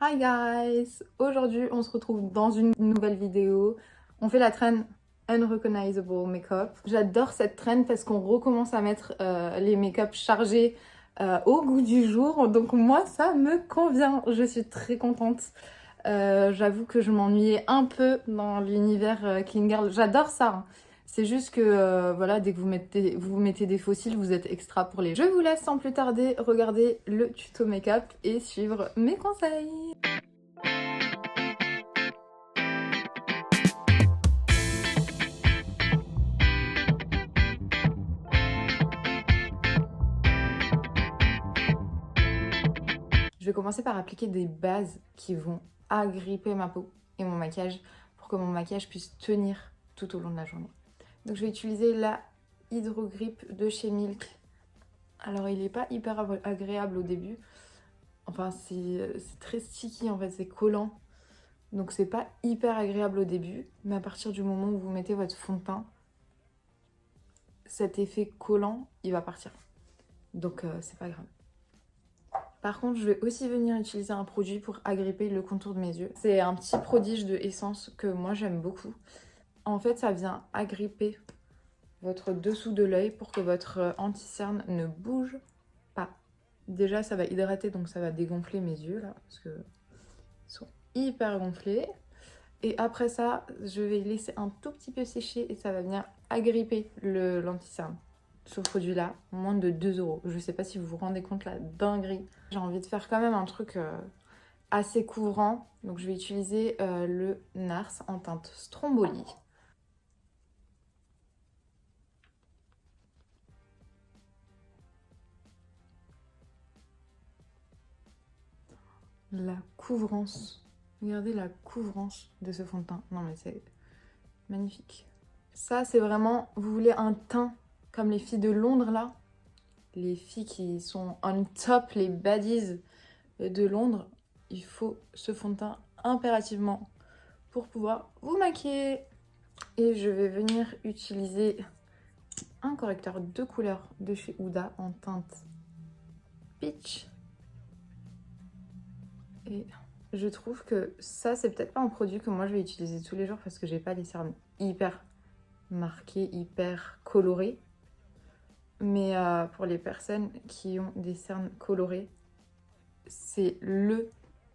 Hi guys! Aujourd'hui, on se retrouve dans une nouvelle vidéo. On fait la trend Unrecognizable Makeup. J'adore cette trend parce qu'on recommence à mettre les make-up chargés au goût du jour. Donc moi, ça me convient. Je suis très contente. J'avoue que je m'ennuyais un peu dans l'univers Clean Girl. J'adore ça, hein. C'est juste que voilà, dès que vous mettez des fossiles, vous êtes extra pour les. Je vous laisse sans plus tarder regarder le tuto make-up et suivre mes conseils. Je vais commencer par appliquer des bases qui vont agripper ma peau et mon maquillage pour que mon maquillage puisse tenir tout au long de la journée. Donc je vais utiliser la Hydro Grip de chez Milk. Alors il n'est pas hyper agréable au début. Enfin c'est très sticky en fait, c'est collant. Donc c'est pas hyper agréable au début. Mais à partir du moment où vous mettez votre fond de teint, cet effet collant, il va partir. Donc c'est pas grave. Par contre, je vais aussi venir utiliser un produit pour agripper le contour de mes yeux. C'est un petit prodige de Essence que moi j'aime beaucoup. En fait, ça vient agripper votre dessous de l'œil pour que votre anti-cerne ne bouge pas. Déjà, ça va hydrater, donc ça va dégonfler mes yeux là, parce qu'ils sont hyper gonflés. Et après ça, je vais laisser un tout petit peu sécher et ça va venir agripper l'anti-cerne. Ce produit-là, moins de 2 €. Je sais pas si vous vous rendez compte la dinguerie. J'ai envie de faire quand même un truc assez couvrant. Donc je vais utiliser le NARS en teinte Stromboli. La couvrance. Regardez la couvrance de ce fond de teint. Non mais c'est magnifique. Ça c'est vraiment, vous voulez un teint comme les filles de Londres là. Les filles qui sont on top, les baddies de Londres, il faut ce fond de teint impérativement pour pouvoir vous maquiller. Et je vais venir utiliser un correcteur de couleur de chez Huda en teinte Peach. Et je trouve que ça, c'est peut-être pas un produit que moi je vais utiliser tous les jours parce que j'ai pas des cernes hyper marquées, hyper colorées. Mais pour les personnes qui ont des cernes colorées, c'est le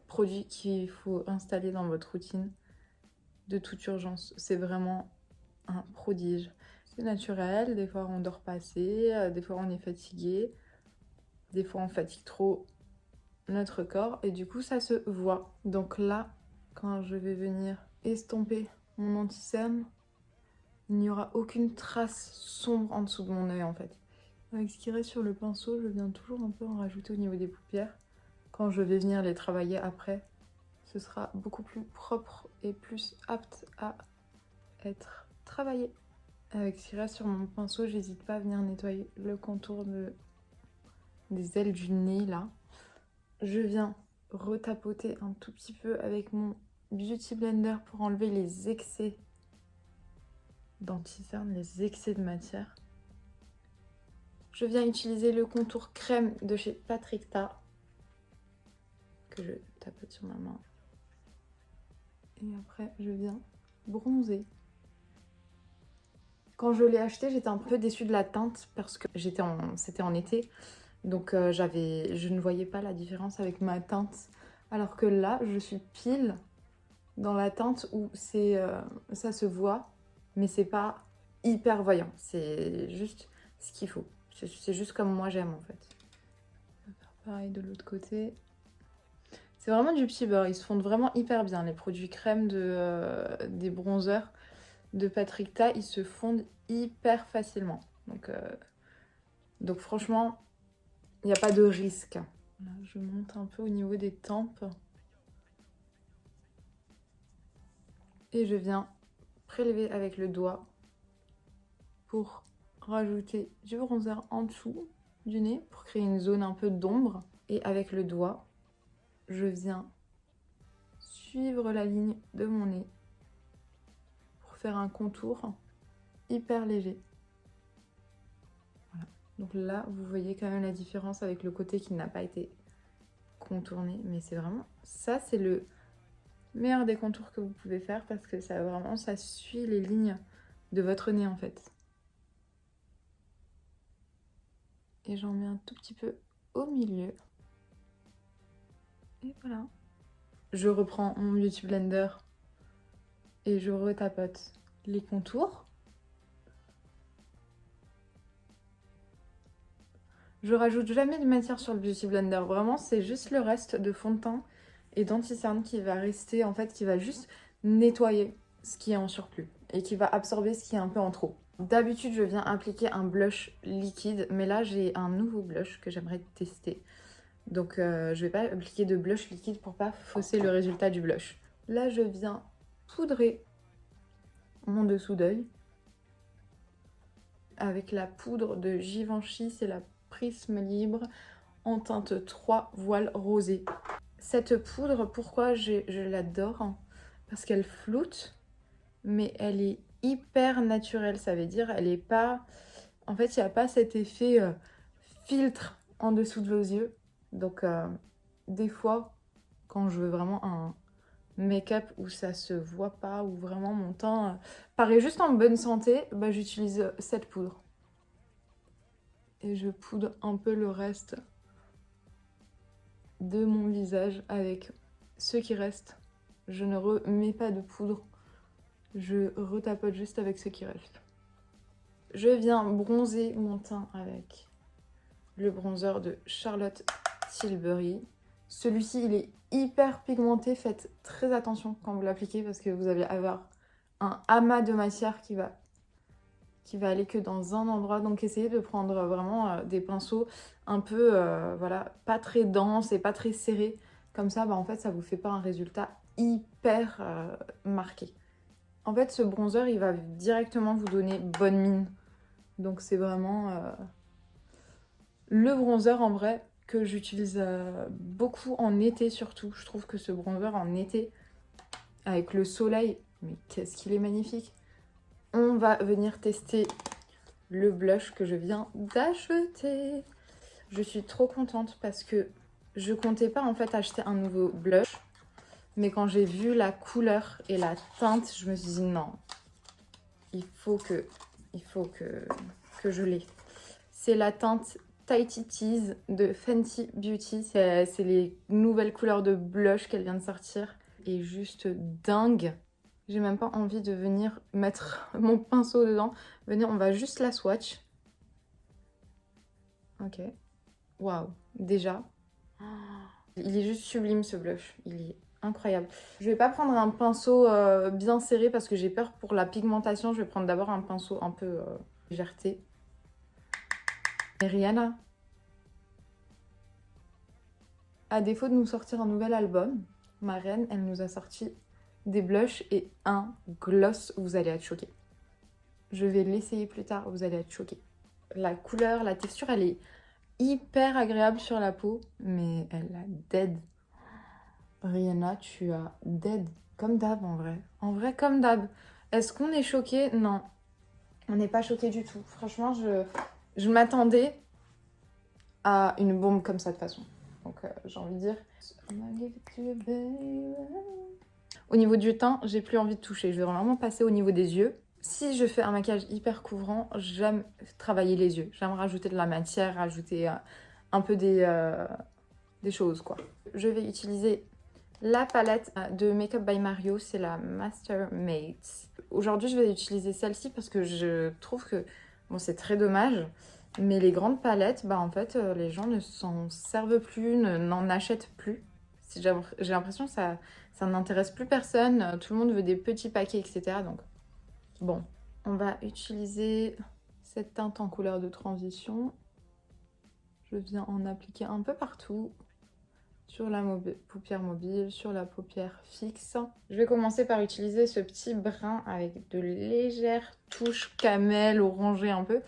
produit qu'il faut installer dans votre routine de toute urgence. C'est vraiment un prodige. C'est naturel, des fois on dort pas assez, des fois on est fatigué, des fois on fatigue trop notre corps et du coup ça se voit. Donc là, quand je vais venir estomper mon anti-cerne, il n'y aura aucune trace sombre en dessous de mon œil en fait. Avec ce qui reste sur le pinceau, je viens toujours un peu en rajouter au niveau des paupières. Quand je vais venir les travailler après, ce sera beaucoup plus propre et plus apte à être travaillé. Avec ce qui reste sur mon pinceau, j'hésite pas à venir nettoyer le contour des ailes du nez là. Je viens retapoter un tout petit peu avec mon Beauty Blender pour enlever les excès d'anti-cerne, les excès de matière. Je viens utiliser le contour crème de chez Patrick Ta que je tapote sur ma main. Et après, je viens bronzer. Quand je l'ai acheté, j'étais un peu déçue de la teinte parce que c'était en été. Donc je ne voyais pas la différence avec ma teinte. Alors que là, je suis pile dans la teinte où ça se voit, mais c'est pas hyper voyant. C'est juste ce qu'il faut. C'est juste comme moi j'aime en fait. On va faire pareil de l'autre côté. C'est vraiment du petit beurre. Ils se fondent vraiment hyper bien. Les produits crème des bronzers de Patrick Ta, ils se fondent hyper facilement. Donc franchement, il n'y a pas de risque. Là, je monte un peu au niveau des tempes. Et je viens prélever avec le doigt pour rajouter du bronzer en dessous du nez pour créer une zone un peu d'ombre. Et avec le doigt, je viens suivre la ligne de mon nez pour faire un contour hyper léger. Voilà. Donc là, vous voyez quand même la différence avec le côté qui n'a pas été contourner. Mais c'est vraiment... Ça, c'est le meilleur des contours que vous pouvez faire parce que ça vraiment, ça suit les lignes de votre nez en fait. Et j'en mets un tout petit peu au milieu. Et voilà. Je reprends mon Beauty Blender et je retapote les contours. Je rajoute jamais de matière sur le Beauty Blender. Vraiment, c'est juste le reste de fond de teint et d'anti-cerne qui va rester, en fait, qui va juste nettoyer ce qui est en surplus et qui va absorber ce qui est un peu en trop. D'habitude, je viens appliquer un blush liquide, mais là, j'ai un nouveau blush que j'aimerais tester. Donc, je vais pas appliquer de blush liquide pour pas fausser le résultat du blush. Là, je viens poudrer mon dessous d'œil avec la poudre de Givenchy, c'est la Prisme Libre en teinte 3 voile rosé. Cette poudre, pourquoi je l'adore? Parce qu'elle floute, mais elle est hyper naturelle. Ça veut dire elle est pas... En fait, il n'y a pas cet effet filtre en dessous de vos yeux. Donc, des fois, quand je veux vraiment un make-up où ça se voit pas, où vraiment mon teint paraît juste en bonne santé, bah, j'utilise cette poudre. Et je poudre un peu le reste de mon visage avec ce qui reste. Je ne remets pas de poudre, je retapote juste avec ce qui reste. Je viens bronzer mon teint avec le bronzer de Charlotte Tilbury. Celui-ci, il est hyper pigmenté, faites très attention quand vous l'appliquez parce que vous allez avoir un amas de matière qui va aller que dans un endroit. Donc essayez de prendre vraiment des pinceaux un peu, voilà, pas très denses et pas très serrés. Comme ça, bah, en fait, ça vous fait pas un résultat hyper marqué. En fait, ce bronzer, il va directement vous donner bonne mine. Donc c'est vraiment le bronzer en vrai que j'utilise beaucoup en été surtout. Je trouve que ce bronzer en été, avec le soleil, mais qu'est-ce qu'il est magnifique. On va venir tester le blush que je viens d'acheter. Je suis trop contente parce que je comptais pas en fait acheter un nouveau blush. Mais quand j'ai vu la couleur et la teinte, je me suis dit non, il faut que je l'ai. C'est la teinte Tighty Tease de Fenty Beauty. C'est les nouvelles couleurs de blush qu'elle vient de sortir. Et juste dingue. J'ai même pas envie de venir mettre mon pinceau dedans. Venez, on va juste la swatch. Ok. Waouh. Déjà. Il est juste sublime ce blush. Il est incroyable. Je vais pas prendre un pinceau bien serré parce que j'ai peur pour la pigmentation. Je vais prendre d'abord un pinceau un peu légèreté. Et Rihanna, à défaut de nous sortir un nouvel album, ma reine, elle nous a sorti des blushs et un gloss. Vous allez être choqués. Je vais l'essayer plus tard, vous allez être choqués. La couleur, la texture, elle est hyper agréable sur la peau, mais elle a dead. Rihanna, tu as dead. Comme d'hab en vrai. En vrai, comme d'hab. Est-ce qu'on est choqué? Non. On n'est pas choqué du tout. Franchement, je m'attendais à une bombe comme ça de toute façon. Donc j'ai envie de dire... Au niveau du teint, j'ai plus envie de toucher. Je vais vraiment passer au niveau des yeux. Si je fais un maquillage hyper couvrant, j'aime travailler les yeux. J'aime rajouter de la matière, rajouter un peu des choses, quoi. Je vais utiliser la palette de Makeup by Mario, c'est la Master Mates. Aujourd'hui, je vais utiliser celle-ci parce que je trouve que, bon, c'est très dommage, mais les grandes palettes, bah en fait, les gens ne s'en servent plus, n'en achètent plus. J'ai l'impression que ça n'intéresse plus personne. Tout le monde veut des petits paquets, etc. Donc, bon, on va utiliser cette teinte en couleur de transition. Je viens en appliquer un peu partout. Sur la paupière mobile, sur la paupière fixe. Je vais commencer par utiliser ce petit brin avec de légères touches camel, orangées un peu,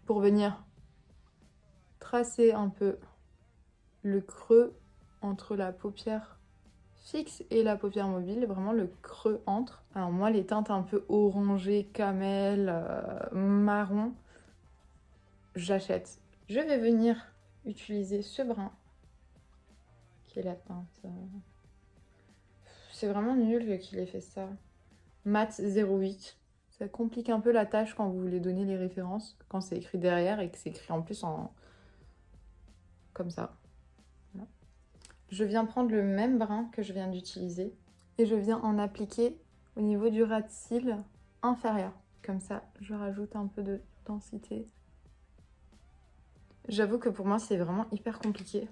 pour venir tracer un peu le creux entre la paupière fixe et la paupière mobile, vraiment le creux entre. Alors moi, les teintes un peu orangées, camel, marron, j'achète. Je vais venir utiliser ce brin qui est la teinte. C'est vraiment nul qu'il ait fait ça. Mat 08. Ça complique un peu la tâche quand vous voulez donner les références, quand c'est écrit derrière et que c'est écrit en plus en... comme ça. Voilà. Je viens prendre le même brin que je viens d'utiliser et je viens en appliquer au niveau du ras de cils inférieur. Comme ça, je rajoute un peu de densité. J'avoue que pour moi, c'est vraiment hyper compliqué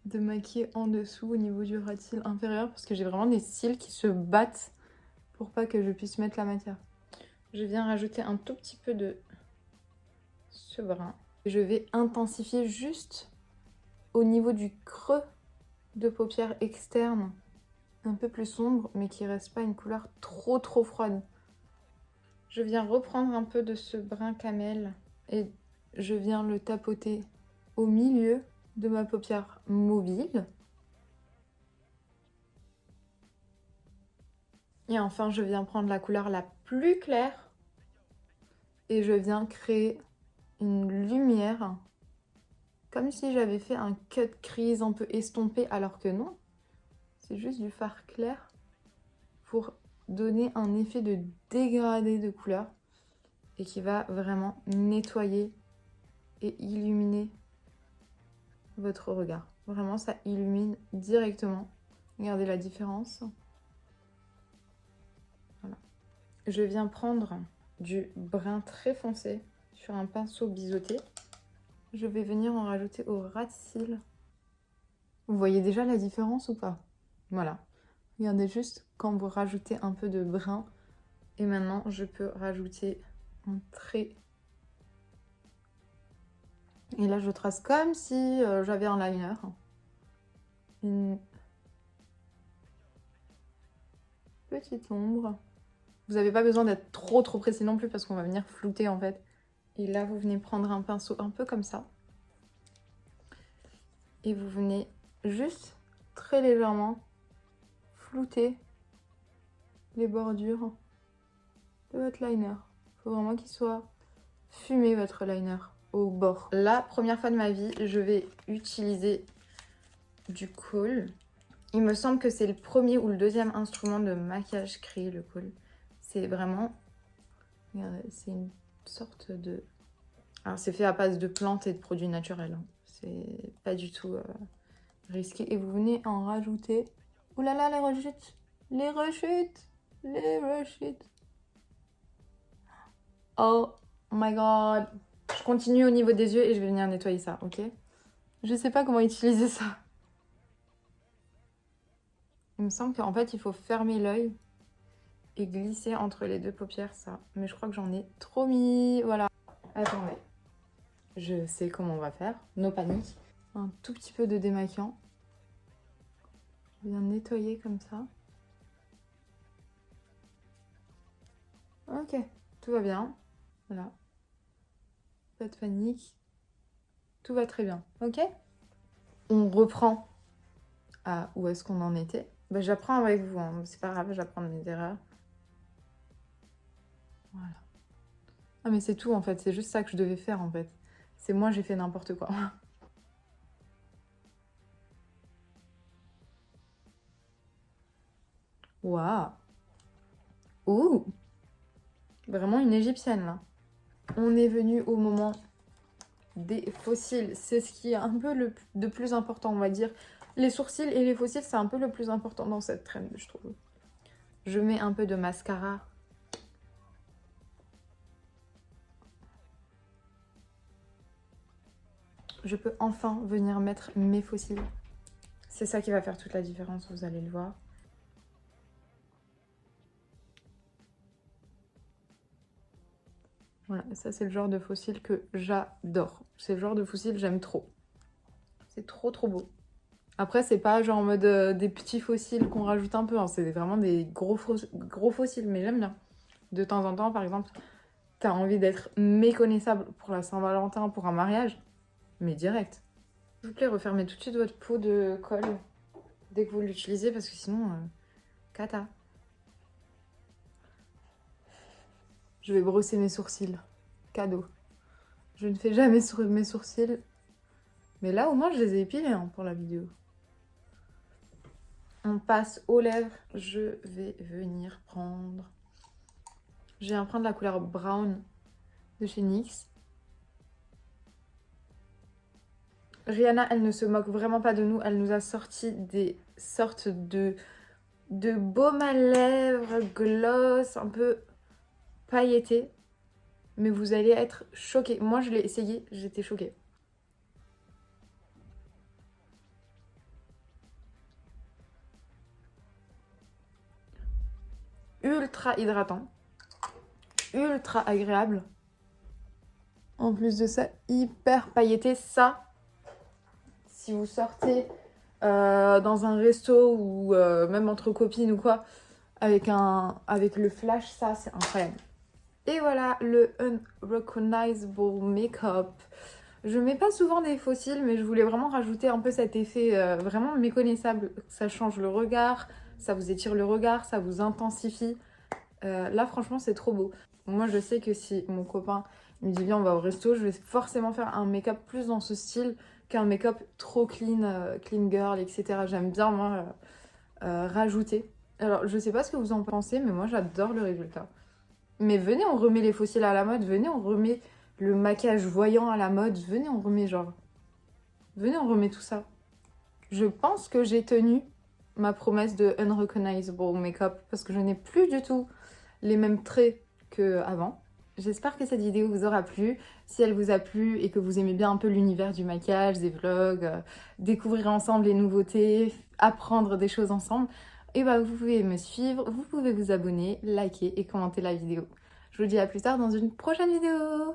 de maquiller en dessous au niveau du ras de cils inférieur parce que j'ai vraiment des cils qui se battent pour pas que je puisse mettre la matière. Je viens rajouter un tout petit peu de ce brin. Je vais intensifier juste au niveau du creux de paupière externe, un peu plus sombre, mais qui reste pas une couleur trop froide. Je viens reprendre un peu de ce brin camel et je viens le tapoter au milieu de ma paupière mobile. Et enfin, je viens prendre la couleur la plus claire et je viens créer une lumière comme si j'avais fait un cut crease un peu estompé, alors que non. C'est juste du fard clair pour donner un effet de dégradé de couleur et qui va vraiment nettoyer et illuminer votre regard. Vraiment, ça illumine directement. Regardez la différence. Voilà. Je viens prendre du brun très foncé sur un pinceau biseauté. Je vais venir en rajouter au ras de cils. Vous voyez déjà la différence ou pas? Voilà. Regardez juste quand vous rajoutez un peu de brun. Et maintenant, je peux rajouter un trait. Et là, je trace comme si j'avais un liner. Une petite ombre. Vous n'avez pas besoin d'être trop précis non plus parce qu'on va venir flouter en fait. Et là, vous venez prendre un pinceau un peu comme ça. Et vous venez juste très légèrement flouter les bordures de votre liner. Il faut vraiment qu'il soit fumé votre liner au bord. La première fois de ma vie, je vais utiliser du kohl. Il me semble que c'est le premier ou le deuxième instrument de maquillage créé, le kohl. C'est vraiment... Regardez, c'est une sorte de... Alors, c'est fait à base de plantes et de produits naturels. Hein. C'est pas du tout risqué. Et vous venez en rajouter... Ouh là là, les rechutes! Les rechutes! Les rechutes! Oh my god! Je continue au niveau des yeux et je vais venir nettoyer ça, ok? Je sais pas comment utiliser ça. Il me semble qu'en fait, il faut fermer l'œil et glisser entre les deux paupières, ça. Mais je crois que j'en ai trop mis. Voilà. Attendez. Je sais comment on va faire. No panique. Un tout petit peu de démaquillant. Je viens nettoyer comme ça. Ok. Tout va bien. Voilà. Pas de panique. Tout va très bien. Ok? On reprend à où est-ce qu'on en était. Bah, j'apprends avec vous. Hein. C'est pas grave, j'apprends de mes erreurs. Voilà. Ah mais c'est tout en fait, c'est juste ça que je devais faire en fait. C'est moi, j'ai fait n'importe quoi. Waouh. Ouh. Vraiment une égyptienne là. On est venu au moment des fossiles. C'est ce qui est un peu de plus important, on va dire. Les sourcils et les fossiles, c'est un peu le plus important dans cette trend, je trouve. Je mets un peu de mascara. Je peux enfin venir mettre mes fossiles. C'est ça qui va faire toute la différence, vous allez le voir. Voilà, ça c'est le genre de fossile que j'adore. C'est le genre de fossile que j'aime trop. C'est trop beau. Après, c'est pas genre en mode des petits fossiles qu'on rajoute un peu. Hein. C'est vraiment des gros fossiles, mais j'aime bien. De temps en temps, par exemple, t'as envie d'être méconnaissable pour la Saint-Valentin, pour un mariage, mais direct. S'il vous plaît, refermez tout de suite votre pot de colle dès que vous l'utilisez, parce que sinon, cata. Je vais brosser mes sourcils. Cadeau. Je ne fais jamais sur mes sourcils Mais là, au moins, je les ai épilés hein, pour la vidéo. On passe aux lèvres. Je vais venir prendre... Je viens prendre la couleur brown de chez NYX. Rihanna, elle ne se moque vraiment pas de nous. Elle nous a sorti des sortes de baume à lèvres, gloss, un peu pailleté. Mais vous allez être choqués. Moi, je l'ai essayé, j'étais choquée. Ultra hydratant. Ultra agréable. En plus de ça, hyper pailleté. Ça, si vous sortez dans un resto ou même entre copines ou quoi, avec le flash, ça, c'est incroyable. Et voilà, le Unrecognizable Makeup. Je mets pas souvent des faux cils, mais je voulais vraiment rajouter un peu cet effet vraiment méconnaissable. Ça change le regard, ça vous étire le regard, ça vous intensifie. Là, franchement, c'est trop beau. Moi, je sais que si mon copain me dit viens, on va au resto, je vais forcément faire un make-up plus dans ce style qu'un make-up trop clean, clean girl, etc. J'aime bien, moi, rajouter. Alors, je sais pas ce que vous en pensez, mais moi, j'adore le résultat. Mais venez, on remet les faux cils à la mode, venez, on remet le maquillage voyant à la mode, venez, on remet genre... Venez, on remet tout ça. Je pense que j'ai tenu ma promesse de Unrecognizable Makeup parce que je n'ai plus du tout les mêmes traits qu'avant. J'espère que cette vidéo vous aura plu. Si elle vous a plu et que vous aimez bien un peu l'univers du maquillage, des vlogs, découvrir ensemble les nouveautés, apprendre des choses ensemble, et bah vous pouvez me suivre, vous pouvez vous abonner, liker et commenter la vidéo. Je vous dis à plus tard dans une prochaine vidéo.